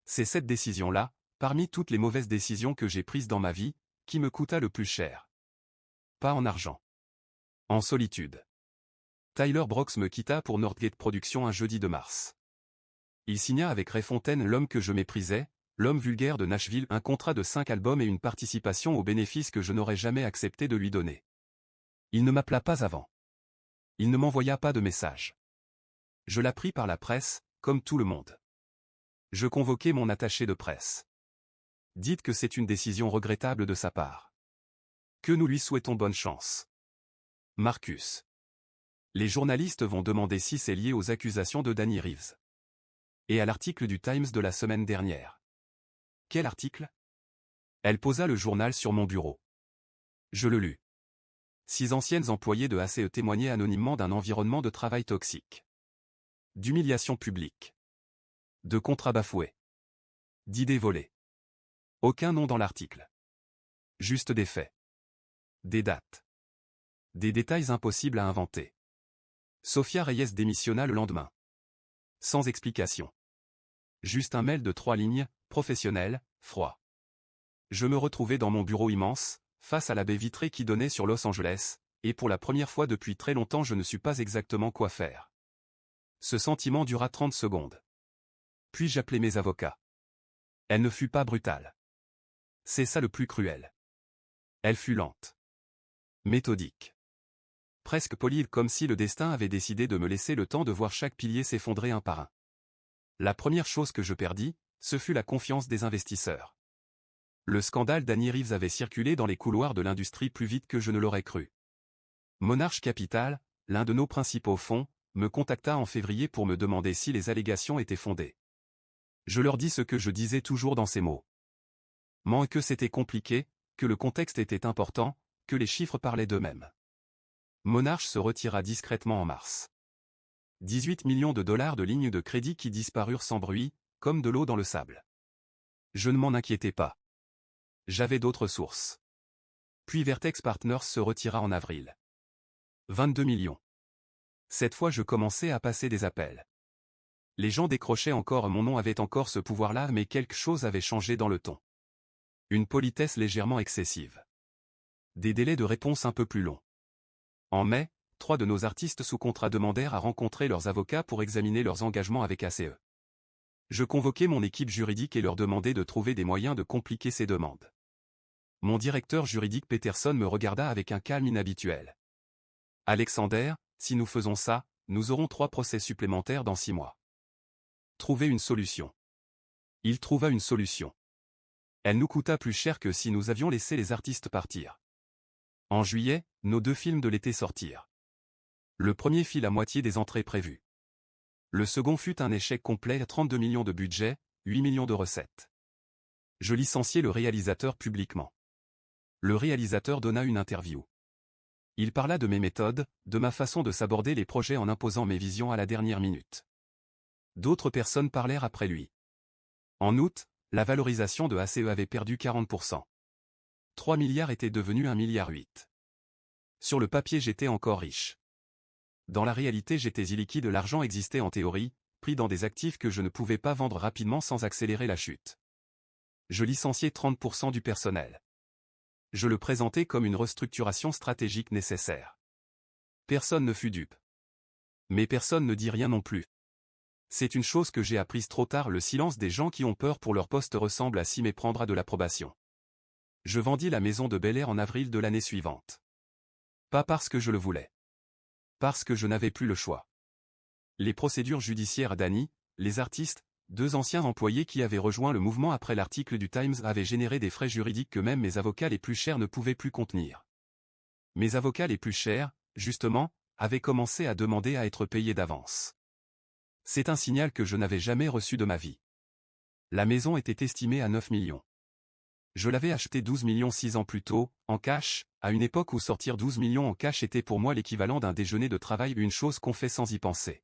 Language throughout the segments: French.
C'est cette décision-là, parmi toutes les mauvaises décisions que j'ai prises dans ma vie, qui me coûta le plus cher. Pas en argent. En solitude. Tyler Brooks me quitta pour Northgate Productions un jeudi de mars. Il signa avec Ray Fontaine l'homme que je méprisais, l'homme vulgaire de Nashville, un contrat de 5 albums et une participation aux bénéfices que je n'aurais jamais accepté de lui donner. Il ne m'appela pas avant. Il ne m'envoya pas de message. Je l'appris par la presse, comme tout le monde. Je convoquai mon attaché de presse. Dites que c'est une décision regrettable de sa part. Que nous lui souhaitons bonne chance. Marcus. Les journalistes vont demander si c'est lié aux accusations de Danny Reeves. Et à l'article du Times de la semaine dernière. Quel article? Elle posa le journal sur mon bureau. Je le lus. 6 anciennes employées de ACE témoignaient anonymement d'un environnement de travail toxique. D'humiliation publique. De contrats bafoués. D'idées volées. Aucun nom dans l'article. Juste des faits. Des dates. Des détails impossibles à inventer. Sofia Reyes démissionna le lendemain. Sans explication. Juste un mail de 3 lignes, professionnel, froid. Je me retrouvais dans mon bureau immense, face à la baie vitrée qui donnait sur Los Angeles, et pour la première fois depuis très longtemps je ne sus pas exactement quoi faire. Ce sentiment dura 30 secondes. Puis j'appelai mes avocats. Elle ne fut pas brutale. C'est ça le plus cruel. Elle fut lente. Méthodique. Presque polie, comme si le destin avait décidé de me laisser le temps de voir chaque pilier s'effondrer un par un. La première chose que je perdis, ce fut la confiance des investisseurs. Le scandale Danny Reeves avait circulé dans les couloirs de l'industrie plus vite que je ne l'aurais cru. Monarch Capital, l'un de nos principaux fonds, me contacta en février pour me demander si les allégations étaient fondées. Je leur dis ce que je disais toujours dans ces mots. Que c'était compliqué, que le contexte était important, que les chiffres parlaient d'eux-mêmes. Monarch se retira discrètement en mars. 18 millions de dollars de lignes de crédit qui disparurent sans bruit, comme de l'eau dans le sable. Je ne m'en inquiétais pas. J'avais d'autres sources. Puis Vertex Partners se retira en avril. 22 millions. Cette fois je commençais à passer des appels. Les gens décrochaient encore, mon nom avait encore ce pouvoir-là, mais quelque chose avait changé dans le ton. Une politesse légèrement excessive. Des délais de réponse un peu plus longs. En mai, 3 de nos artistes sous contrat demandèrent à rencontrer leurs avocats pour examiner leurs engagements avec ACE. Je convoquai mon équipe juridique et leur demandai de trouver des moyens de compliquer ces demandes. Mon directeur juridique Peterson me regarda avec un calme inhabituel. Alexander, si nous faisons ça, nous aurons 3 procès supplémentaires dans 6 mois. Trouvez une solution. Il trouva une solution. Elle nous coûta plus cher que si nous avions laissé les artistes partir. En juillet, nos 2 films de l'été sortirent. Le premier fit la moitié des entrées prévues. Le second fut un échec complet, 32 millions de budget, 8 millions de recettes. Je licenciai le réalisateur publiquement. Le réalisateur donna une interview. Il parla de mes méthodes, de ma façon de s'aborder les projets en imposant mes visions à la dernière minute. D'autres personnes parlèrent après lui. En août, la valorisation de ACE avait perdu 40%. 3 milliards étaient devenus 1,8 milliard. Sur le papier j'étais encore riche. Dans la réalité j'étais illiquide, l'argent existait en théorie, pris dans des actifs que je ne pouvais pas vendre rapidement sans accélérer la chute. Je licenciai 30% du personnel. Je le présentais comme une restructuration stratégique nécessaire. Personne ne fut dupe. Mais personne ne dit rien non plus. C'est une chose que j'ai apprise trop tard, le silence des gens qui ont peur pour leur poste ressemble à s'y méprendre à de l'approbation. Je vendis la maison de Bel Air en avril de l'année suivante. Pas parce que je le voulais. Parce que je n'avais plus le choix. Les procédures judiciaires d'Annie, les artistes, 2 anciens employés qui avaient rejoint le mouvement après l'article du Times avaient généré des frais juridiques que même mes avocats les plus chers ne pouvaient plus contenir. Mes avocats les plus chers, justement, avaient commencé à demander à être payés d'avance. C'est un signal que je n'avais jamais reçu de ma vie. La maison était estimée à 9 millions. Je l'avais achetée 12 millions 6 ans plus tôt, en cash, à une époque où sortir 12 millions en cash était pour moi l'équivalent d'un déjeuner de travail, une chose qu'on fait sans y penser.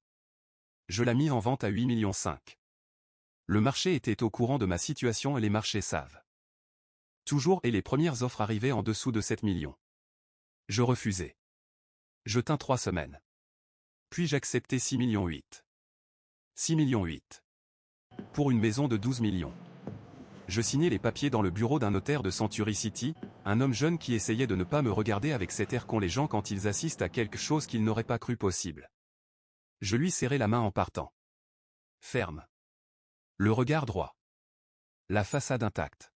Je la mis en vente à 8 millions 5. Le marché était au courant de ma situation et les marchés savent. Toujours, et les premières offres arrivaient en dessous de 7 millions. Je refusai. Je tins 3 semaines. Puis j'acceptai 6 millions 8. 6 millions 8. Pour une maison de 12 millions. Je signais les papiers dans le bureau d'un notaire de Century City, un homme jeune qui essayait de ne pas me regarder avec cet air qu'ont les gens quand ils assistent à quelque chose qu'ils n'auraient pas cru possible. Je lui serrai la main en partant. Ferme. Le regard droit. La façade intacte.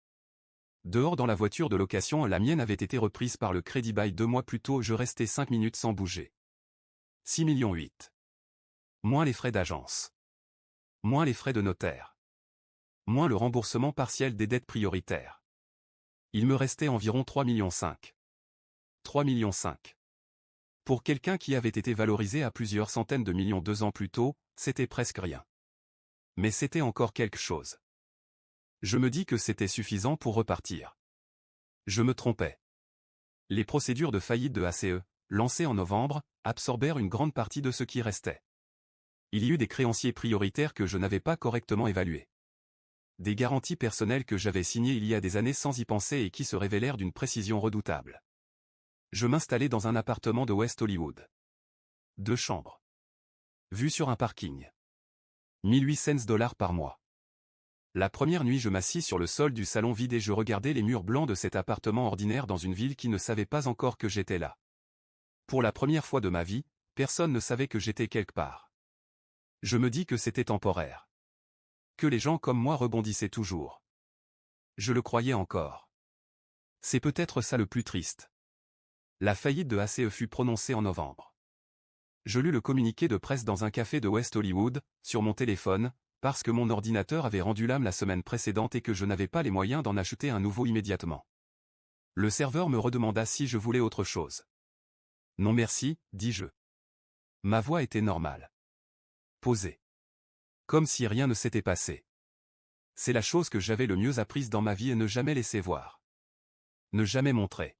Dehors dans la voiture de location, la mienne avait été reprise par le Crédit Bail 2 mois plus tôt, je restais 5 minutes sans bouger. 6,8 millions. Moins les frais d'agence. Moins les frais de notaire. Moins le remboursement partiel des dettes prioritaires. Il me restait environ 3,5 millions. 3,5 millions. Pour quelqu'un qui avait été valorisé à plusieurs centaines de millions 2 ans plus tôt, c'était presque rien. Mais c'était encore quelque chose. Je me dis que c'était suffisant pour repartir. Je me trompais. Les procédures de faillite de ACE, lancées en novembre, absorbèrent une grande partie de ce qui restait. Il y eut des créanciers prioritaires que je n'avais pas correctement évalués. Des garanties personnelles que j'avais signées il y a des années sans y penser et qui se révélèrent d'une précision redoutable. Je m'installai dans un appartement de West Hollywood. 2 chambres. Vue sur un parking. 1800 $ par mois. La première nuit je m'assis sur le sol du salon vide et je regardais les murs blancs de cet appartement ordinaire dans une ville qui ne savait pas encore que j'étais là. Pour la première fois de ma vie, personne ne savait que j'étais quelque part. Je me dis que c'était temporaire. Que les gens comme moi rebondissaient toujours. Je le croyais encore. C'est peut-être ça le plus triste. La faillite de ACE fut prononcée en novembre. Je lus le communiqué de presse dans un café de West Hollywood, sur mon téléphone, parce que mon ordinateur avait rendu l'âme la semaine précédente et que je n'avais pas les moyens d'en acheter un nouveau immédiatement. Le serveur me redemanda si je voulais autre chose. Non merci, dis-je. Ma voix était normale. Posée. Comme si rien ne s'était passé. C'est la chose que j'avais le mieux apprise dans ma vie et ne jamais laisser voir. Ne jamais montrer.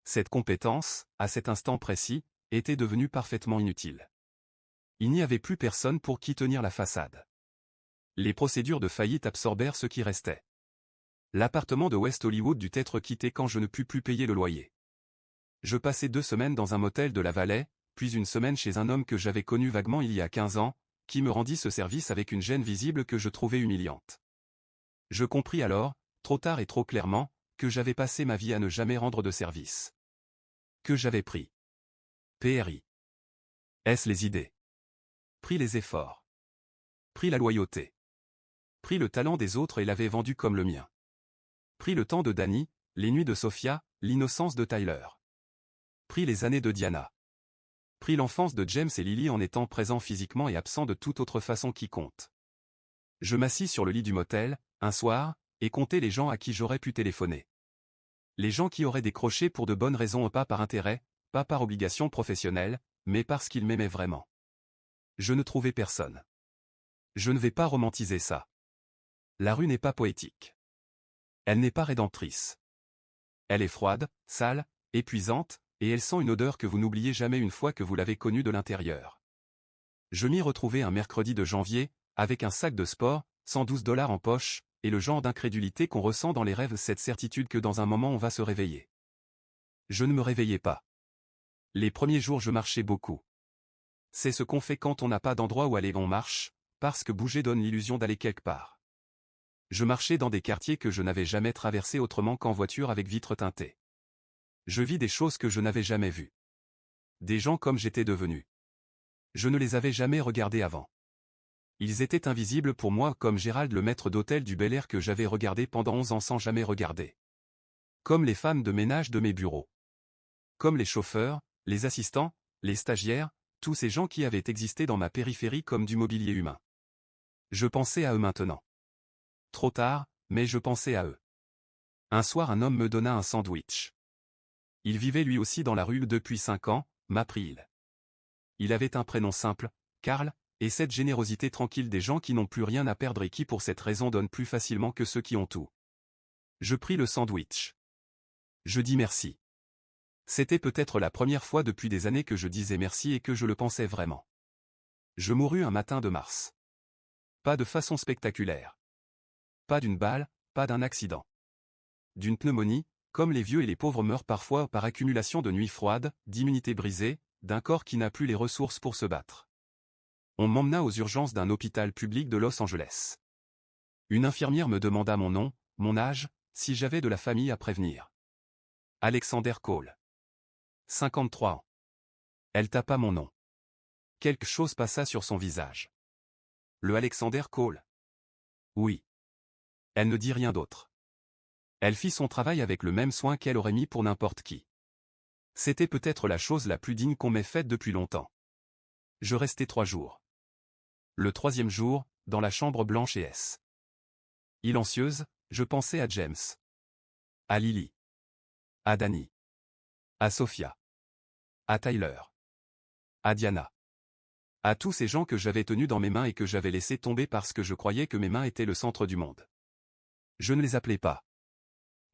Cette compétence, à cet instant précis, était devenue parfaitement inutile. Il n'y avait plus personne pour qui tenir la façade. Les procédures de faillite absorbèrent ce qui restait. L'appartement de West Hollywood dut être quitté quand je ne pus plus payer le loyer. Je passai 2 semaines dans un motel de la Vallée, puis une semaine chez un homme que j'avais connu vaguement il y a 15 ans, qui me rendit ce service avec une gêne visible que je trouvais humiliante. Je compris alors, trop tard et trop clairement, que j'avais passé ma vie à ne jamais rendre de service. Que j'avais pris. PRI. Est-ce les idées? Pris les efforts. Pris la loyauté. Pris le talent des autres et l'avais vendu comme le mien. Pris le temps de Danny, les nuits de Sophia, l'innocence de Tyler. Pris les années de Diana. Pris l'enfance de James et Lily en étant présent physiquement et absent de toute autre façon qui compte. Je m'assis sur le lit du motel, un soir, et comptai les gens à qui j'aurais pu téléphoner. Les gens qui auraient décroché pour de bonnes raisons, pas par intérêt, pas par obligation professionnelle, mais parce qu'ils m'aimaient vraiment. Je ne trouvais personne. Je ne vais pas romantiser ça. La rue n'est pas poétique. Elle n'est pas rédemptrice. Elle est froide, sale, épuisante, et elle sent une odeur que vous n'oubliez jamais une fois que vous l'avez connue de l'intérieur. Je m'y retrouvai un mercredi de janvier, avec un sac de sport, 112 $ en poche, et le genre d'incrédulité qu'on ressent dans les rêves, cette certitude que dans un moment on va se réveiller. Je ne me réveillais pas. Les premiers jours je marchais beaucoup. C'est ce qu'on fait quand on n'a pas d'endroit où aller, on marche, parce que bouger donne l'illusion d'aller quelque part. Je marchais dans des quartiers que je n'avais jamais traversés autrement qu'en voiture avec vitres teintées. Je vis des choses que je n'avais jamais vues. Des gens comme j'étais devenu. Je ne les avais jamais regardés avant. Ils étaient invisibles pour moi comme Gérald le maître d'hôtel du Bel Air que j'avais regardé pendant 11 ans sans jamais regarder. Comme les femmes de ménage de mes bureaux. Comme les chauffeurs, les assistants, les stagiaires, tous ces gens qui avaient existé dans ma périphérie comme du mobilier humain. Je pensais à eux maintenant. Trop tard, mais je pensais à eux. Un soir un homme me donna un sandwich. Il vivait lui aussi dans la rue depuis 5 ans, m'apprit-il. Il avait un prénom simple, Karl, et cette générosité tranquille des gens qui n'ont plus rien à perdre et qui pour cette raison donnent plus facilement que ceux qui ont tout. Je pris le sandwich. Je dis merci. C'était peut-être la première fois depuis des années que je disais merci et que je le pensais vraiment. Je mourus un matin de mars. Pas de façon spectaculaire. Pas d'une balle, pas d'un accident. D'une pneumonie, comme les vieux et les pauvres meurent parfois par accumulation de nuits froides, d'immunité brisée, d'un corps qui n'a plus les ressources pour se battre. On m'emmena aux urgences d'un hôpital public de Los Angeles. Une infirmière me demanda mon nom, mon âge, si j'avais de la famille à prévenir. Alexander Cole. 53 ans. Elle tapa mon nom. Quelque chose passa sur son visage. Le Alexander Cole. Oui. Elle ne dit rien d'autre. Elle fit son travail avec le même soin qu'elle aurait mis pour n'importe qui. C'était peut-être la chose la plus digne qu'on m'ait faite depuis longtemps. Je restai 3 jours. Le 3e jour, dans la chambre blanche et silencieuse, je pensais à James. À Lily. À Danny. À Sophia. À Tyler. À Diana. À tous ces gens que j'avais tenus dans mes mains et que j'avais laissés tomber parce que je croyais que mes mains étaient le centre du monde. Je ne les appelais pas.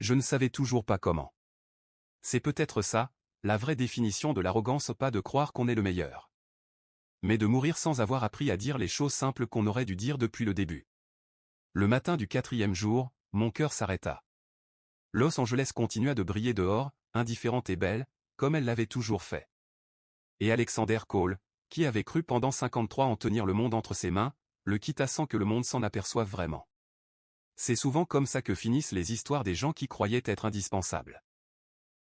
Je ne savais toujours pas comment. C'est peut-être ça, la vraie définition de l'arrogance, pas de croire qu'on est le meilleur. Mais de mourir sans avoir appris à dire les choses simples qu'on aurait dû dire depuis le début. Le matin du 4e jour, mon cœur s'arrêta. Los Angeles continua de briller dehors, indifférente et belle, comme elle l'avait toujours fait. Et Alexander Cole, qui avait cru pendant 53 ans tenir le monde entre ses mains, le quitta sans que le monde s'en aperçoive vraiment. C'est souvent comme ça que finissent les histoires des gens qui croyaient être indispensables.